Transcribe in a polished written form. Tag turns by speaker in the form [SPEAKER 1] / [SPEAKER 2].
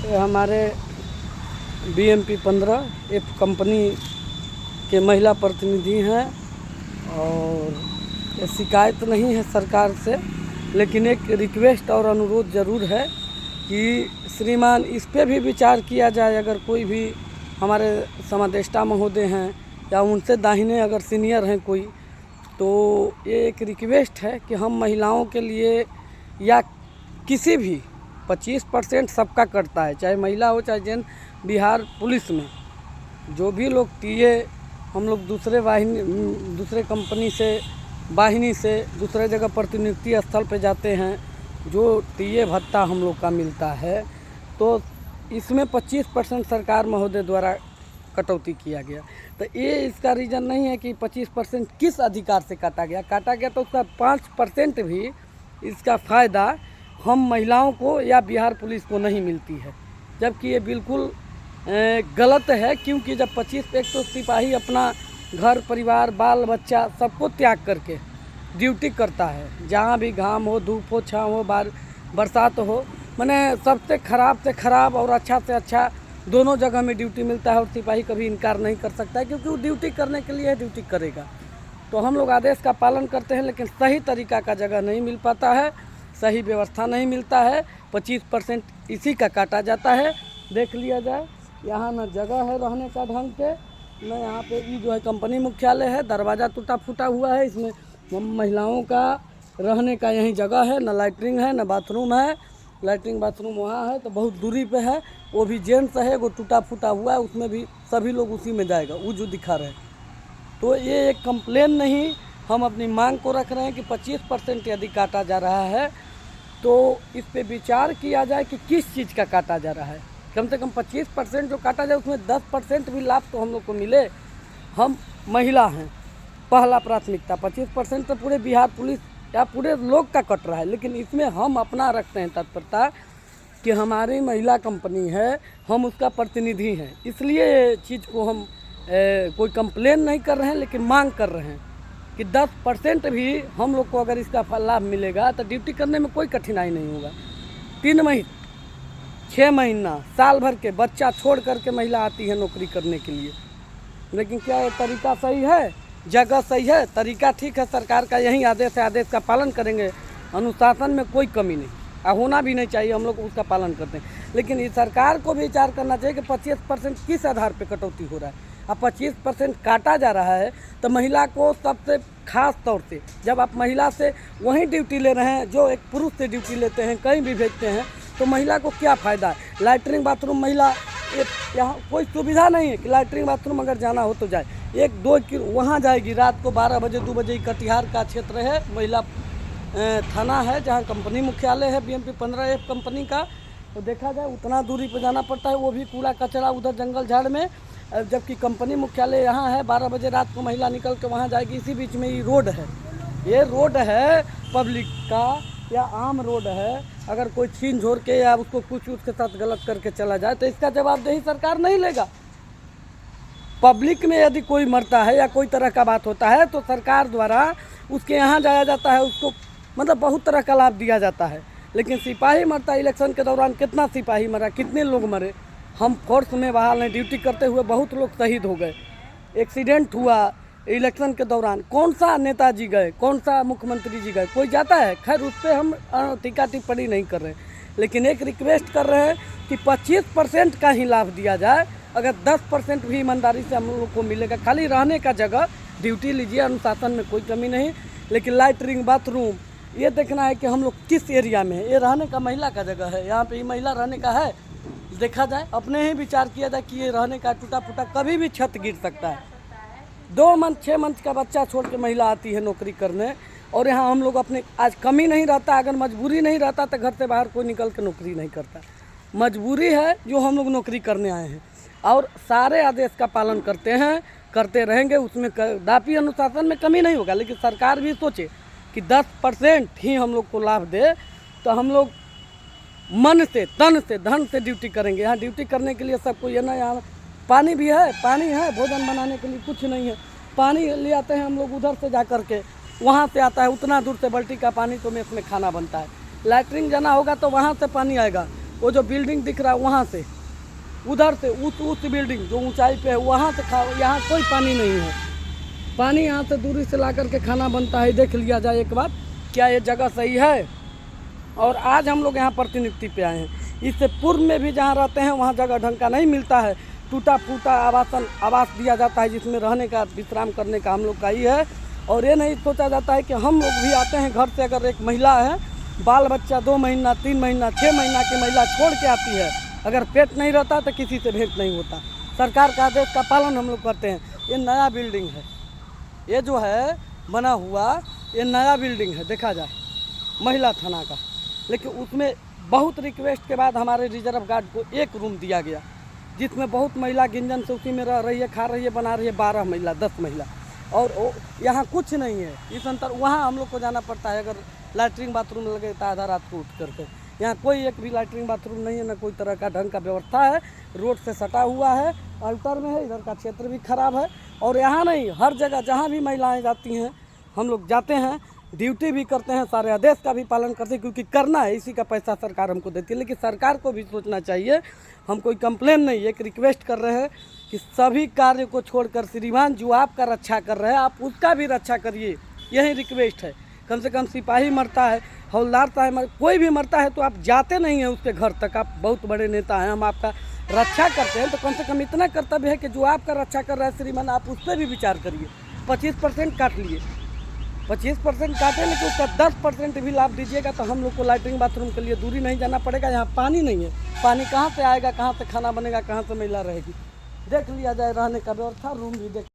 [SPEAKER 1] ये हमारे BMP 15 एक कंपनी के महिला प्रतिनिधि हैं और ये शिकायत नहीं है सरकार से, लेकिन एक रिक्वेस्ट और अनुरोध ज़रूर है कि श्रीमान इस पे भी विचार किया जाए। अगर कोई भी हमारे समादेष्टा महोदय हैं या उनसे दाहिने अगर सीनियर हैं कोई, तो ये एक रिक्वेस्ट है कि हम महिलाओं के लिए या किसी भी 25% सबका कटता है, चाहे महिला हो चाहे जेंट्स। बिहार पुलिस में जो भी लोग टीए हम लोग दूसरे कंपनी से वाहिनी से दूसरे जगह प्रतिनियुक्ति स्थल पे जाते हैं, जो टीए भत्ता हम लोग का मिलता है, तो इसमें 25% सरकार महोदय द्वारा कटौती किया गया। तो ये इसका रीज़न नहीं है कि 25% किस अधिकार से काटा गया तो उसका 5% भी इसका फ़ायदा हम महिलाओं को या बिहार पुलिस को नहीं मिलती है, जबकि ये बिल्कुल गलत है। क्योंकि जब 25 एक तो सिपाही अपना घर परिवार बाल बच्चा सबको त्याग करके ड्यूटी करता है, जहाँ भी घाम हो धूप हो छाँव हो बरसात हो, माने सबसे ख़राब से ख़राब और अच्छा से अच्छा दोनों जगह में ड्यूटी मिलता है और सिपाही कभी इनकार नहीं कर सकता है, क्योंकि वो ड्यूटी करने के लिए ड्यूटी करेगा। तो हम लोग आदेश का पालन करते हैं, लेकिन सही तरीका का जगह नहीं मिल पाता है, सही व्यवस्था नहीं मिलता है। 25% इसी का काटा जाता है। देख लिया जाए, यहाँ न जगह है रहने का ढंग से, न यहाँ पे ये जो है कंपनी मुख्यालय है, दरवाज़ा टूटा फूटा हुआ है, इसमें महिलाओं का रहने का यहीं जगह है, न लैट्रिन है न बाथरूम है। लैट्रिन बाथरूम वहाँ है तो बहुत दूरी पे है, वो भी जेंट्स है, वो टूटा फूटा हुआ है, उसमें भी सभी लोग उसी में जाएगा, वो जो दिखा रहे हैं। तो ये एक कंप्लेन नहीं, हम अपनी मांग को रख रहे हैं कि 25% यदि काटा जा रहा है तो इस पे विचार किया जाए कि किस चीज़ का काटा जा रहा है। कम से कम 25% जो काटा जाए उसमें 10% भी लाभ तो हम लोग को मिले। हम महिला हैं, पहला प्राथमिकता। 25% तो पूरे बिहार पुलिस या पूरे लोग का कट रहा है, लेकिन इसमें हम अपना रखते हैं तत्परता कि हमारी महिला कंपनी है, हम उसका प्रतिनिधि हैं। इसलिए चीज़ को हम कोई कंप्लेन नहीं कर रहे हैं, लेकिन मांग कर रहे हैं कि 10% भी हम लोग को अगर इसका लाभ मिलेगा तो ड्यूटी करने में कोई कठिनाई नहीं होगा। 3 महीने 6 महीना साल भर के बच्चा छोड़ करके महिला आती है नौकरी करने के लिए। लेकिन क्या ये तरीका सही है, जगह सही है, तरीका ठीक है, सरकार का यही आदेश है, आदेश का पालन करेंगे। अनुशासन में कोई कमी नहीं, होना भी नहीं चाहिए, हम लोग उसका पालन करते हैं। लेकिन ये सरकार को भी विचार करना चाहिए कि 25% किस आधार पर कटौती हो रहा है। अब 25% काटा जा रहा है तो महिला को सबसे खास तौर से, जब आप महिला से वहीं ड्यूटी ले रहे हैं जो एक पुरुष से ड्यूटी लेते हैं, कहीं भी भेजते हैं, तो महिला को क्या फ़ायदा है। लैट्रिन बाथरूम महिला यहाँ कोई सुविधा नहीं है कि लैट्रिन बाथरूम अगर जाना हो तो जाए, 1-2 वहाँ जाएगी, रात को 12 बजे 2 बजे। कटिहार का क्षेत्र है, महिला थाना है जहाँ कंपनी मुख्यालय है BMP 15 एक कंपनी का, तो देखा जाए उतना दूरी पर जाना पड़ता है, वो भी कूड़ा कचरा उधर जंगल झाड़ में। जबकि कंपनी मुख्यालय यहाँ है, 12 बजे रात को महिला निकल के वहाँ जाएगी। इसी बीच में ये रोड है, ये रोड है पब्लिक का या आम रोड है। अगर कोई छीन झोर के या उसको कुछ उसके साथ गलत करके चला जाए तो इसका जवाबदेही सरकार नहीं लेगा। पब्लिक में यदि कोई मरता है या कोई तरह का बात होता है तो सरकार द्वारा उसके यहाँ जाया जाता है, उसको मतलब बहुत तरह का लाभ दिया जाता है। लेकिन सिपाही मरता है, इलेक्शन के दौरान कितना सिपाही मरा, कितने लोग मरे। हम फोर्स में बहाल हैं, ड्यूटी करते हुए बहुत लोग शहीद हो गए। एक्सीडेंट हुआ इलेक्शन के दौरान, कौन सा नेताजी गए, कौन सा मुख्यमंत्री जी गए, कोई जाता है। खैर उस पर हम टीका टिप्पणी नहीं कर रहे, लेकिन एक रिक्वेस्ट कर रहे हैं कि 25% का ही लाभ दिया जाए। अगर 10% भी ईमानदारी से हम लोग को मिलेगा, खाली रहने का जगह, ड्यूटी लीजिए, अनुशासन में कोई कमी नहीं, लेकिन लैट्रिन बाथरूम ये देखना है कि हम लोग किस एरिया में है। ये रहने का महिला का जगह है, यहाँ पे महिला रहने का है। देखा जाए, अपने ही विचार किया जाए कि ये रहने का टूटा फूटा, कभी भी छत गिर सकता है। 2 मंथ 6 मंथ का बच्चा छोड़ के महिला आती है नौकरी करने, और यहाँ हम लोग अपने आज कमी नहीं रहता, अगर मजबूरी नहीं रहता तो घर से बाहर कोई निकल के नौकरी नहीं करता। मजबूरी है जो हम लोग नौकरी करने आए हैं, और सारे आदेश का पालन करते हैं, करते रहेंगे। उसमें कदापि अनुशासन में कमी नहीं होगा। लेकिन सरकार भी सोचे कि 10% ही हम लोग को लाभ दे, तो हम लोग मन से तन से धन से ड्यूटी करेंगे। यहाँ ड्यूटी करने के लिए सबको ये ना, यहाँ पानी भी है, पानी है, भोजन बनाने के लिए कुछ नहीं है। पानी ले आते हैं हम लोग उधर से जा कर के, वहाँ से आता है उतना दूर से बाल्टी का पानी, तो में इसमें खाना बनता है। लैट्रिन जाना होगा तो वहाँ से पानी आएगा, वो जो बिल्डिंग दिख रहा है वहाँ से, उधर से उस बिल्डिंग जो ऊंचाई पे है वहाँ से यहाँ कोई पानी नहीं है। पानी यहाँ से दूरी से ला करके खाना बनता है। देख लिया जाए एक बार, क्या ये जगह सही है? और आज हम लोग यहाँ प्रतिनियुक्ति पे आए हैं। इससे पूर्व में भी जहाँ रहते हैं वहाँ जगह ढंग का नहीं मिलता है। टूटा फूटा आवास दिया जाता है, जिसमें रहने का, विश्राम करने का हम लोग का ही है। और ये नहीं सोचा जाता है कि हम लोग भी आते हैं घर से, अगर एक महिला है, बाल बच्चा 2 महीना 3 महीना 6 महीना की महिला छोड़ के आती है, अगर पेट नहीं रहता तो किसी से भेंट नहीं होता। सरकार का आदेश का पालन हम लोग करते हैं। ये नया बिल्डिंग है, ये जो है बना हुआ, ये नया बिल्डिंग है देखा जाए, महिला थाना का। लेकिन उसमें बहुत रिक्वेस्ट के बाद हमारे रिजर्व गार्ड को एक रूम दिया गया, जिसमें बहुत महिला गिंजन से उसी में रह रही है, खा रही है, बना रही है, 12 महिला 10 महिला। और यहाँ कुछ नहीं है इस अंतर। वहाँ हम लोग को जाना पड़ता है, अगर लैट्रिन बाथरूम लगे तो आधा रात को उठ करके। यहाँ कोई एक भी लैट्रिन बाथरूम नहीं है, ना कोई तरह का ढंग का व्यवस्था है। रोड से सटा हुआ है, अल्टर में है, इधर का क्षेत्र भी खराब है। और यहाँ नहीं, हर जगह जहाँ भी महिलाएं जाती हैं हम लोग जाते हैं, ड्यूटी भी करते हैं, सारे आदेश का भी पालन करते हैं, क्योंकि करना है, इसी का पैसा सरकार हमको देती है। लेकिन सरकार को भी सोचना चाहिए, हम कोई कंप्लेन नहीं, एक रिक्वेस्ट कर रहे हैं कि सभी कार्य को छोड़कर श्रीमान जो आपका रक्षा कर रहे हैं आप उसका भी रक्षा करिए, यही रिक्वेस्ट है। कम से कम सिपाही मरता है, हवलदार कोई भी मरता है तो आप जाते नहीं हैं उसके घर तक। आप बहुत बड़े नेता हैं, हम आपका रक्षा करते हैं, तो कम से कम इतना कर्तव्य है कि जो आपका रक्षा कर रहा है श्रीमान, आप उस पर भी विचार करिए। 25% काट लिए, 25% काटे, लेकिन उसका 10% भी लाभ दीजिएगा तो हम लोग को लैट्रिन बाथरूम के लिए दूरी नहीं जाना पड़ेगा। यहाँ पानी नहीं है, पानी कहाँ से आएगा, कहाँ से खाना बनेगा, कहाँ से महिला रहेगी। देख लिया जाए रहने का व्यवस्था, रूम भी देख